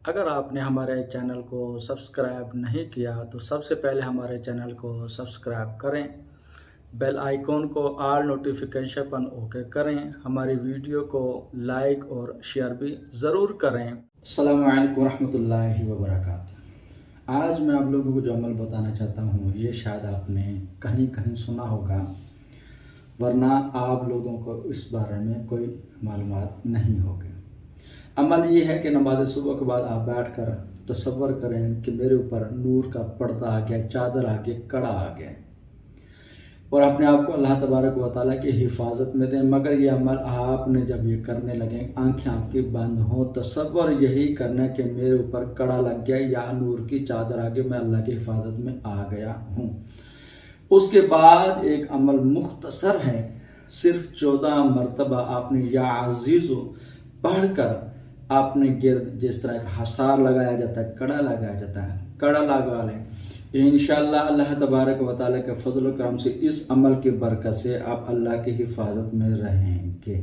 अगर आपने हमारे चैनल को सब्सक्राइब नहीं किया तो सबसे पहले हमारे चैनल को सब्सक्राइब करें, बेल आइकॉन को ऑल नोटिफिकेशन पर ओके करें, हमारी वीडियो को लाइक और शेयर भी ज़रूर करें। अस्सलामु अलैकुम रहमतुल्लाहि व बरकातुहू। आज मैं आप लोगों को जो अमल बताना चाहता हूँ ये शायद आपने कहीं कहीं सुना होगा, वरना आप लोगों को इस बारे में कोई मालूमात नहीं होगी। अमल ये है कि नमाज सुबह के बाद आप बैठकर तसव्वुर करें कि मेरे ऊपर नूर का पर्दा आ गया, चादर आ गया, कड़ा आ गया, और अपने आप को अल्लाह तबारक व तआला की हिफाजत में दें। मगर ये अमल आपने जब ये करने लगे, आंखें आपकी बंद हों, तसव्वुर यही करना कि मेरे ऊपर कड़ा लग गया या नूर की चादर आ गई, मैं अल्लाह की हिफाजत में आ गया हूँ। उसके बाद एक अमल मुख्तसर है, सिर्फ 14 मरतबा आपने या अज़ीज़ो पढ़कर आपने गिर्द जिस तरह का हसार लगाया जाता है, कड़ा लगाया जाता है, कड़ा लगा लें। इंशाअल्लाह अल्लाह तबारक व तआला के फजल करम से इस अमल की बरकत से आप अल्लाह की हिफाजत में रहेंगे।